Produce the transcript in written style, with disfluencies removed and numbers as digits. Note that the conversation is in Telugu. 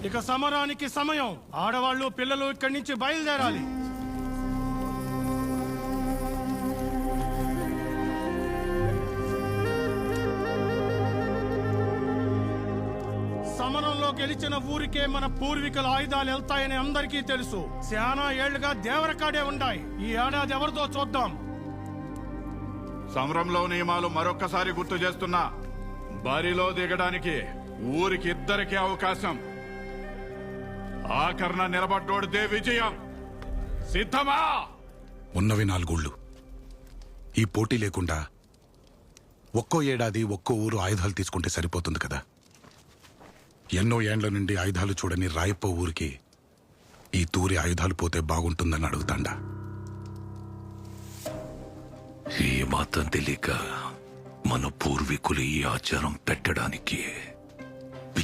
ఇక సమరానికి సమయం. ఆడవాళ్ళు పిల్లలు ఇక్కడి నుంచి బయలుదేరాలి. సమరంలో గెలిచిన ఊరికే మన పూర్వీకుల ఆయుధాలు వెళ్తాయని అందరికీ తెలుసు. చాలా ఏళ్లుగా దేవరకాడే ఉన్నాయి. ఈ ఏడాది ఎవరితో చూద్దాం. సమరంలో నియమాలు మరొక్కసారి గుర్తు చేస్తున్నా. బరిలో దిగడానికి ఊరికి ఇద్దరికీ అవకాశం. ఆఖరణ నిలబడ్డోడితే విజయం. సిద్ధమా? ఉన్నవి 4 ఊళ్ళు. ఈ పోటీ లేకుండా ఒక్కో ఏడాది ఒక్కో ఊరు ఆయుధాలు తీసుకుంటే సరిపోతుంది కదా. ఎన్నో ఏండ్ల నుండి ఆయుధాలు చూడని రాయప్ప ఊరికి ఈ తూరి ఆయుధాలు పోతే బాగుంటుందని అడుగుతాండా. ఈ మాత్రం తెలియక మన పూర్వీకులు ఈ ఆచారం పెట్టడానికి